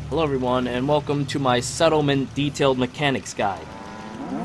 Hello everyone, and welcome to my Settlement Detailed Mechanics Guide.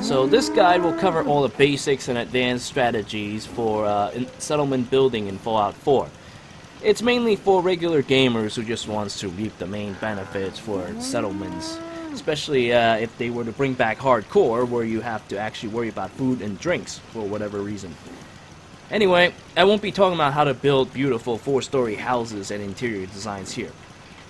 So this guide will cover all the basics and advanced strategies for settlement building in Fallout 4. It's mainly for regular gamers who just wants to reap the main benefits for settlements, especially if they were to bring back hardcore, where you have to actually worry about food and drinks for whatever reason. Anyway, I won't be talking about how to build beautiful 4-story houses and interior designs here.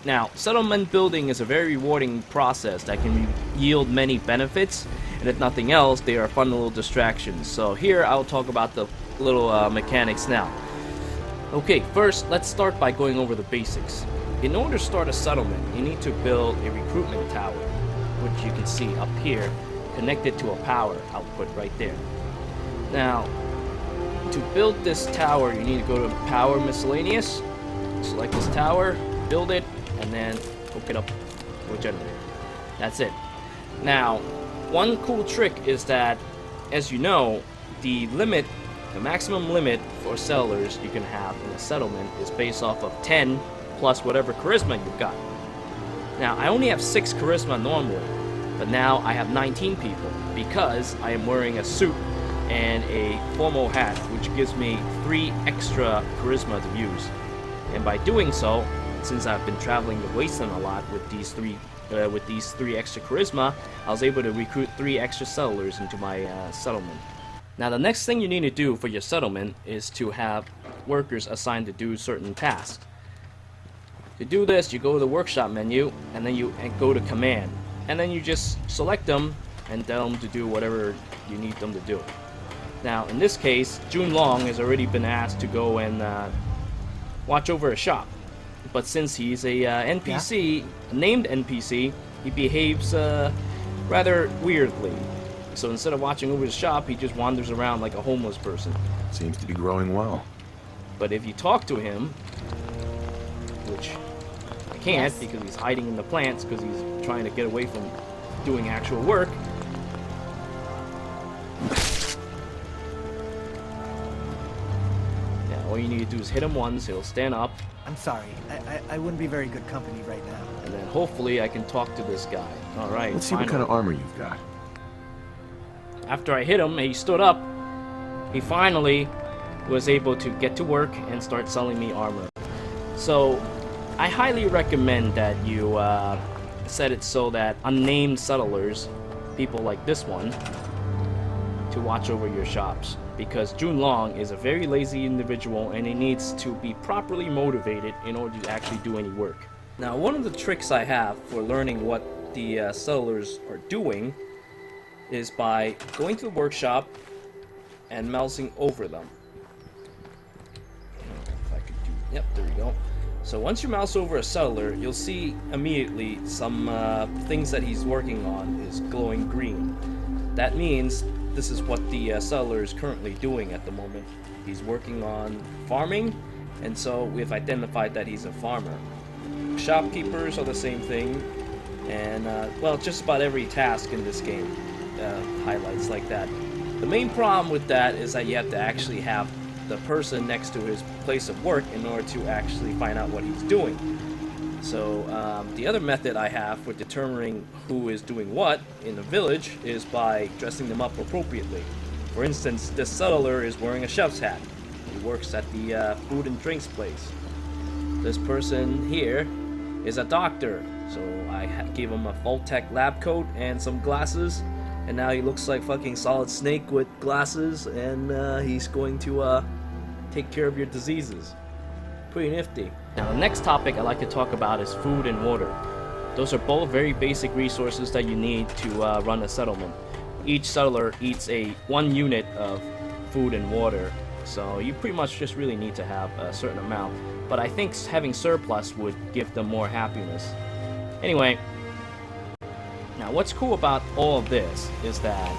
Now, settlement building is a very rewarding process that can yield many benefits, and if nothing else, they are fun little distractions. So here, I'll talk about the little mechanics now. Okay, first, let's start by going over the basics. In order to start a settlement, you need to build a recruitment tower, which you can see up here, connected to a power output right there. Now, to build this tower, you need to go to Power Miscellaneous, select this tower, build it, and then hook it up to a generator. That's it. Now, one cool trick is that, as you know, the maximum limit for settlers you can have in a settlement is based off of 10 plus whatever charisma you've got. Now, I only have 6 charisma normally, but now I have 19 people because I am wearing a suit and a formal hat, which gives me 3 extra charisma to use. And by doing so, since I've been traveling the wasteland a lot with these three extra charisma, I was able to recruit 3 extra settlers into my settlement. Now, the next thing you need to do for your settlement is to have workers assigned to do certain tasks. To do this, you go to the workshop menu, and then you go to command, and then you just select them and tell them to do whatever you need them to do. Now, in this case, June Long has already been asked to go and watch over a shop. But since he's a NPC, named NPC, he behaves rather weirdly. So instead of watching over the shop, he just wanders around like a homeless person. Seems to be growing well. But if you talk to him, which I can't because he's hiding in the plants because he's trying to get away from doing actual work. Yeah, all you need to do is hit him once, he'll stand up. I'm sorry. I wouldn't be very good company right now. And then hopefully I can talk to this guy. Alright, Let's see what kind of armor you've got. After I hit him, he stood up. He finally was able to get to work and start selling me armor. So, I highly recommend that you set it so that unnamed settlers, people like this one, to watch over your shops. Because June Long is a very lazy individual and he needs to be properly motivated in order to actually do any work. Now, one of the tricks I have for learning what the settlers are doing is by going to the workshop and mousing over them. If I could do, yep, there we go. So once you mouse over a settler, you'll see immediately some things that he's working on is glowing green. That means this is what the settler is currently doing at the moment. He's working on farming, and so we've identified that he's a farmer. Shopkeepers are the same thing, and well, just about every task in this game highlights like that. The main problem with that is that you have to actually have the person next to his place of work in order to actually find out what he's doing. So the other method I have for determining who is doing what in the village is by dressing them up appropriately. For instance, this settler is wearing a chef's hat. He works at the food and drinks place. This person here is a doctor, so I gave him a Vault-Tec lab coat and some glasses, and now he looks like fucking Solid Snake with glasses, and he's going to take care of your diseases. Pretty nifty. Now, the next topic I'd like to talk about is food and water. Those are both very basic resources that you need to run a settlement. Each settler eats 1 unit of food and water, so you pretty much just really need to have a certain amount. But I think having surplus would give them more happiness. Anyway, now what's cool about all of this is that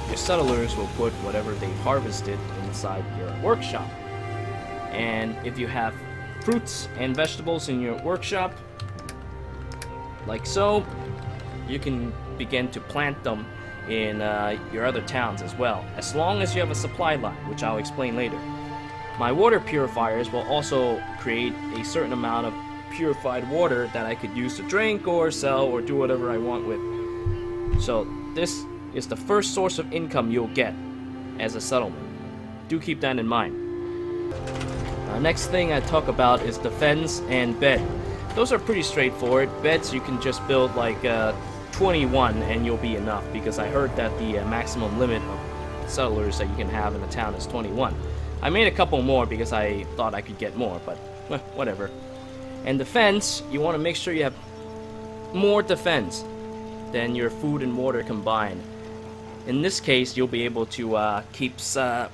your settlers will put whatever they harvested inside your workshop. And if you have fruits and vegetables in your workshop, like so, you can begin to plant them in your other towns as well, as long as you have a supply line, which I'll explain later. My water purifiers will also create a certain amount of purified water that I could use to drink or sell or do whatever I want with. So this is the first source of income you'll get as a settlement. Do keep that in mind. Next thing I talk about is defense and bed. Those are pretty straightforward. Beds you can just build like 21 and you'll be enough, because I heard that the maximum limit of settlers that you can have in a town is 21. I made a couple more because I thought I could get more, but whatever. And defense, you want to make sure you have more defense than your food and water combined. In this case, you'll be able to keep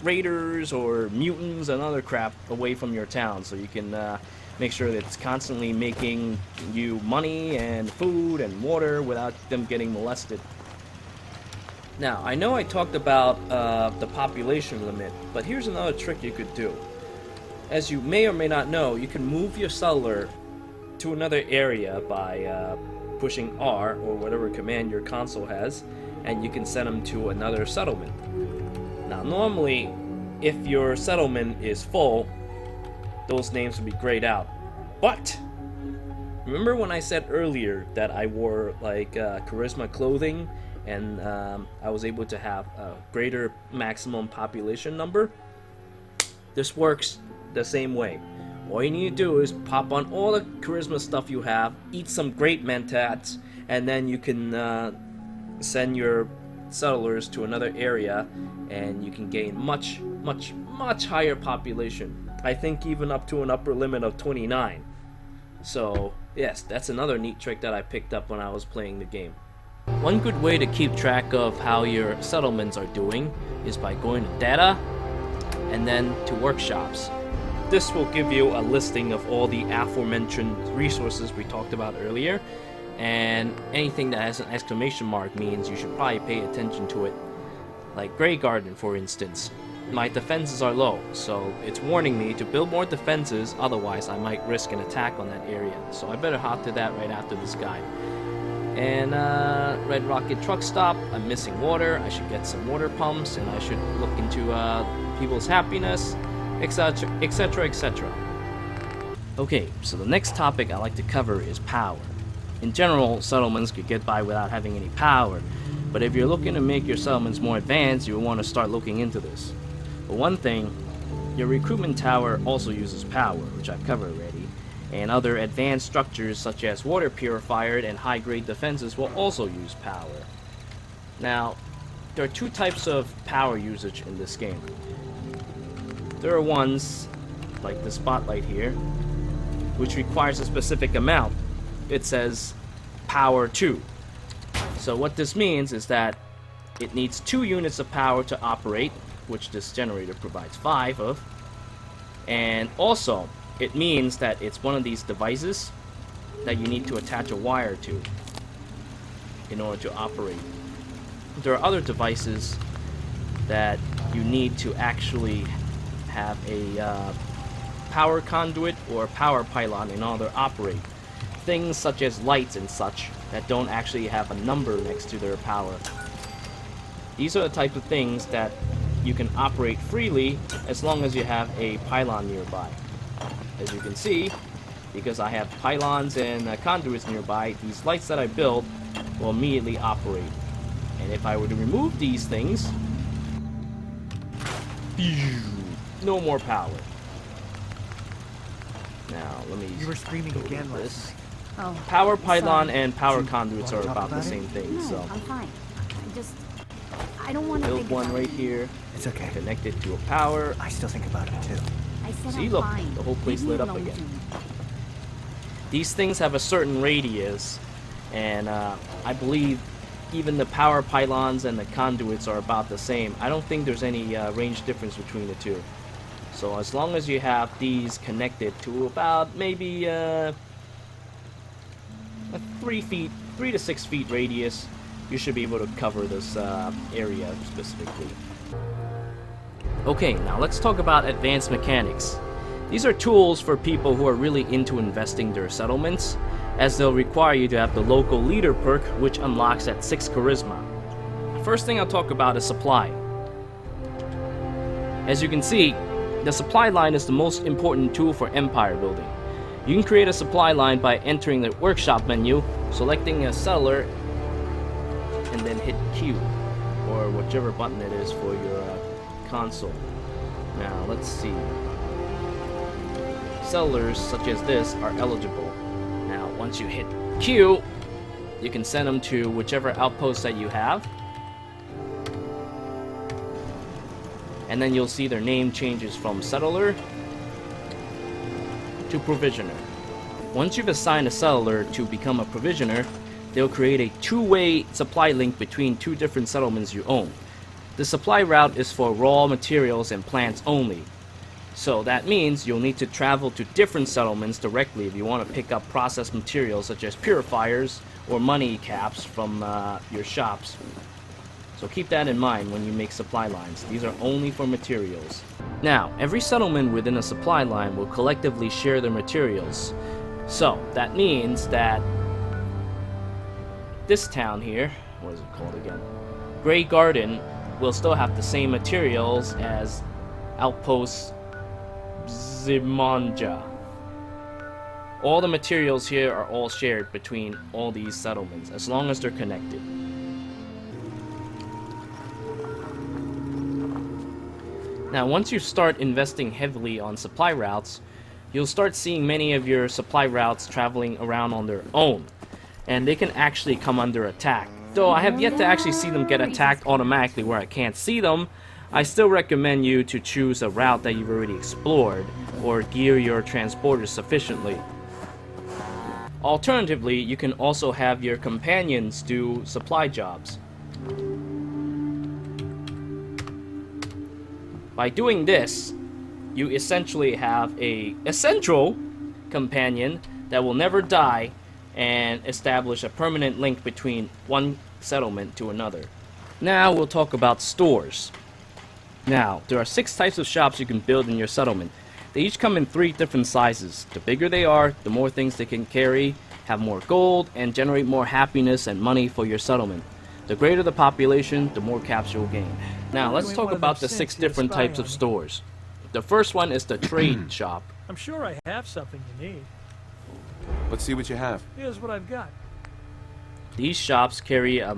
raiders or mutants and other crap away from your town, so you can make sure that it's constantly making you money and food and water without them getting molested. Now, I know I talked about the population limit, but here's another trick you could do. As you may or may not know, you can move your settler to another area by pushing R or whatever command your console has, and you can send them to another settlement. Now, normally, if your settlement is full, those names would be grayed out. But remember when I said earlier that I wore like charisma clothing and I was able to have a greater maximum population number? This works the same way. All you need to do is pop on all the charisma stuff you have, eat some great mentats, and then you can send your settlers to another area and you can gain much higher population. I think even up to an upper limit of 29. So yes, that's another neat trick that I picked up when I was playing the game. One good way to keep track of how your settlements are doing is by going to data and then to workshops. This will give you a listing of all the aforementioned resources we talked about earlier, and anything that has an exclamation mark means you should probably pay attention to it. Like Grey Garden, for instance. My defenses are low, so it's warning me to build more defenses, otherwise I might risk an attack on that area. So I better hop to that right after this guide. And Red Rocket Truck Stop, I'm missing water, I should get some water pumps, and I should look into people's happiness, etc, etc, etc. Okay, so the next topic I like to cover is power. In general, settlements could get by without having any power, but if you're looking to make your settlements more advanced, you'll want to start looking into this. For one thing, your recruitment tower also uses power, which I've covered already, and other advanced structures such as water purifier and high-grade defenses will also use power. Now, there are two types of power usage in this game. There are ones, like the spotlight here, which requires a specific amount. It says power 2. So what this means is that it needs 2 units of power to operate, which this generator provides 5 of, and also it means that it's one of these devices that you need to attach a wire to in order to operate. There are other devices that you need to actually have a power conduit or power pylon in order to operate. Things such as lights and such that don't actually have a number next to their power. These are the type of things that you can operate freely as long as you have a pylon nearby. As you can see, because I have pylons and conduits nearby, these lights that I build will immediately operate. And if I were to remove these things, no more power. Now, let me... You were screaming again last night. Oh, power pylon sorry. and power Do you conduits are wanna talk about the about it? same thing, No, so... I'm fine. I don't want to Build think one about right it. here, It's okay. connect it to a power. I still think about it too. I said See, I'm look, fine. the whole place Leave me lit up alone, again. Jimmy. These things have a certain radius, and I believe even the power pylons and the conduits are about the same. I don't think there's any range difference between the two. So as long as you have these connected to about maybe a 3 to 6 feet radius, you should be able to cover this area specifically. Okay, now let's talk about advanced mechanics. These are tools for people who are really into investing their settlements, as they'll require you to have the local leader perk, which unlocks at 6 charisma. First thing I'll talk about is supply. As you can see, the supply line is the most important tool for empire building. You can create a supply line by entering the workshop menu, selecting a settler, and then hit Q, or whichever button it is for your console. Now, let's see. Settlers such as this are eligible. Now, once you hit Q, you can send them to whichever outpost that you have. And then you'll see their name changes from settler to provisioner. Once you've assigned a settler to become a provisioner, they'll create a two-way supply link between two different settlements you own. The supply route is for raw materials and plants only. So that means you'll need to travel to different settlements directly if you want to pick up processed materials such as purifiers or money caps from your shops. So keep that in mind when you make supply lines. These are only for materials. Now, every settlement within a supply line will collectively share their materials. So that means that this town here, what is it called again? Grey Garden will still have the same materials as Outpost Zimanja. All the materials here are all shared between all these settlements, as long as they're connected. Now, once you start investing heavily on supply routes, you'll start seeing many of your supply routes traveling around on their own, and they can actually come under attack. Though I have yet to actually see them get attacked automatically where I can't see them, I still recommend you to choose a route that you've already explored, or gear your transporters sufficiently. Alternatively, you can also have your companions do supply jobs. By doing this, you essentially have a essential companion that will never die and establish a permanent link between one settlement to another. Now we'll talk about stores. Now, there are 6 types of shops you can build in your settlement. They each come in 3 different sizes. The bigger they are, the more things they can carry, have more gold, and generate more happiness and money for your settlement. The greater the population, the more caps you'll gain. Now, let's talk about the 6 different types of stores. The first one is the trade shop. I'm sure I have something you need. Let's see what you have. Here's what I've got. These shops carry a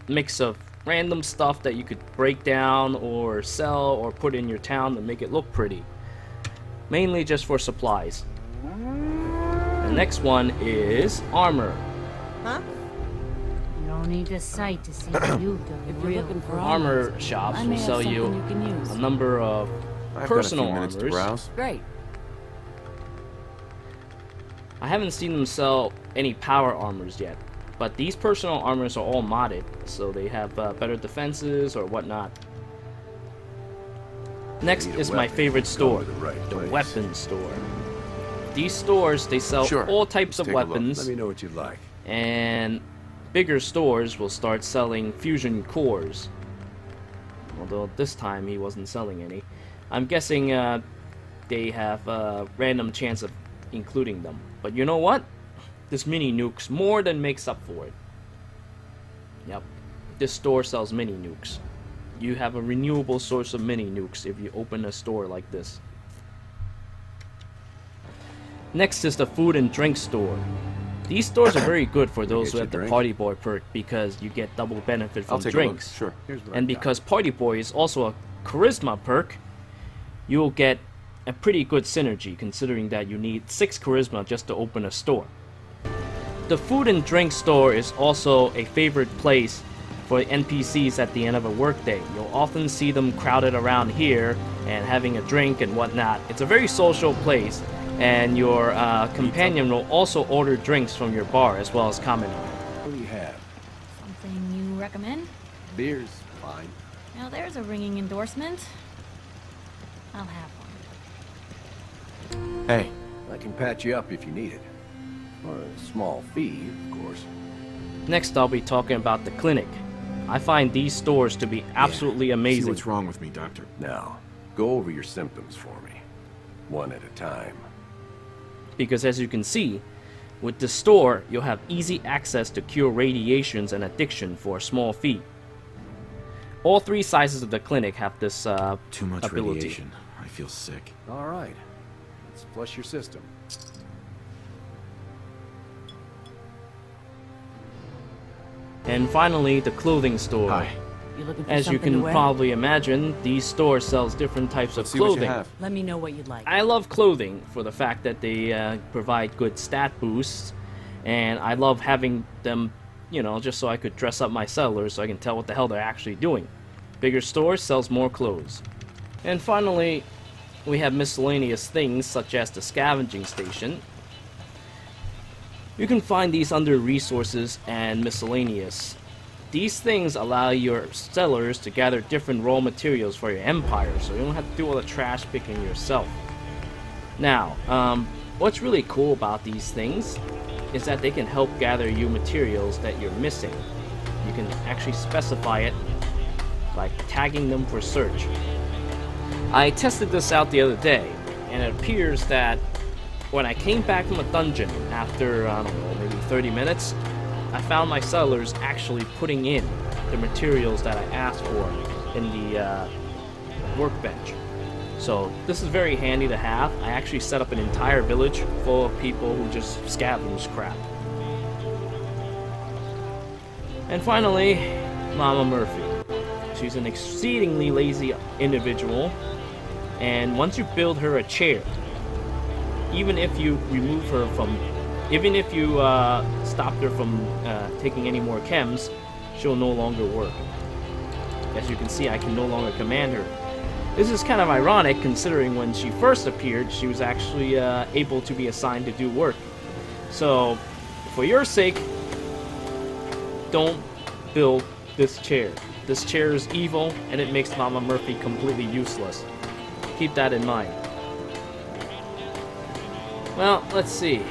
mix of random stuff that you could break down or sell or put in your town to make it look pretty. Mainly just for supplies. The next one is armor. Huh? You don't need a sight to see that you've done If you're real looking for Armor shops I will may have sell you something you can use. a number of I've personal got a few minutes to armors. browse. Great. I haven't seen them sell any power armors yet, but these personal armors are all modded, so they have better defenses or whatnot. Next Need a is my weapon. favorite store, Go to the right the place. weapons store. These stores, they sell Sure. all types Let's of take a look. weapons, Let me know what you like. and bigger stores will start selling fusion cores. Although this time he wasn't selling any. I'm guessing they have a random chance of including them. But you know what? This mini nukes more than makes up for it. Yep. This store sells mini nukes. You have a renewable source of mini nukes if you open a store like this. Next is the food and drink store. These stores are very good for those get who you have a the drink? Party Boy perk because you get double benefit I'll from take drinks. a look. Sure. Here's what And I've got. because Party Boy is also a charisma perk, you'll get a pretty good synergy considering that you need 6 charisma just to open a store. The food and drink store is also a favorite place for NPCs at the end of a workday. You'll often see them crowded around here and having a drink and whatnot. It's a very social place, and your companion will also order drinks from your bar as well as comment on it. What do you have? Something you recommend? Beer's fine. Now there's a ringing endorsement. I'll have one. Hey, I can patch you up if you need it. For a small fee, of course. Next, I'll be talking about the clinic. I find these stores to be absolutely see amazing. what's wrong with me, Doctor. Now, go over your symptoms for me. One at a time. Because as you can see, with the store, you'll have easy access to cure radiations and addiction for a small fee. All 3 sizes of the clinic have this Too much ability. radiation. I feel sick. All right. Let's flush your system. And finally, the clothing store. Hi. You looking for As you something to can wear? probably imagine, these stores sells different types Let's of see what you clothing. have. Let me know what you'd like. I love clothing for the fact that they provide good stat boosts, and I love having them, you know, just so I could dress up my sellers so I can tell what the hell they're actually doing. Bigger stores sells more clothes. And finally, we have miscellaneous things such as the scavenging station. You can find these under resources and miscellaneous. These things allow your sellers to gather different raw materials for your empire, so you don't have to do all the trash picking yourself. Now, what's really cool about these things is that they can help gather you materials that you're missing. You can actually specify it by tagging them for search. I tested this out the other day, and it appears that when I came back from a dungeon after, I don't know, maybe 30 minutes, I found my sellers actually putting in the materials that I asked for in the workbench. So this is very handy to have. I actually set up an entire village full of people who just scavenge crap. And finally, Mama Murphy. She's an exceedingly lazy individual, and once you build her a chair, even if you remove her from, even if you stop her from taking any more chems, she'll no longer work. As you can see, I can no longer command her. This is kind of ironic considering when she first appeared, she was actually able to be assigned to do work. So, for your sake, don't build this chair. This chair is evil, and it makes Mama Murphy completely useless. Keep that in mind. Well, let's see.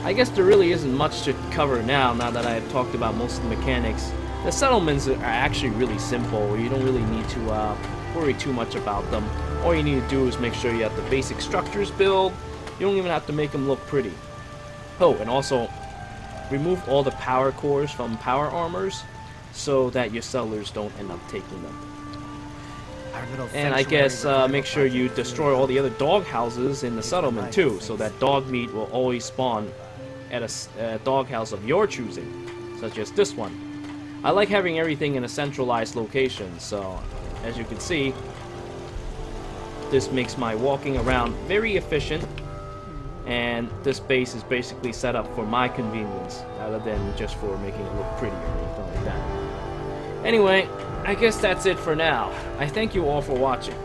I guess there really isn't much to cover now that I've talked about most of the mechanics. The settlements are actually really simple. You don't really need to worry too much about them. All you need to do is make sure you have the basic structures built. You don't even have to make them look pretty. Oh, and also, remove all the power cores from power armors so that your sellers don't end up taking them. Our little And I sanctuary guess revival make sure you project is destroy all the other dog houses in the settlement nice too, things. so that dog meat will always spawn at a dog house of your choosing, such as this one. I like having everything in a centralized location, so as you can see, this makes my walking around very efficient, and this base is basically set up for my convenience, rather than just for making it look pretty or anything like that. Anyway, I guess that's it for now. I thank you all for watching.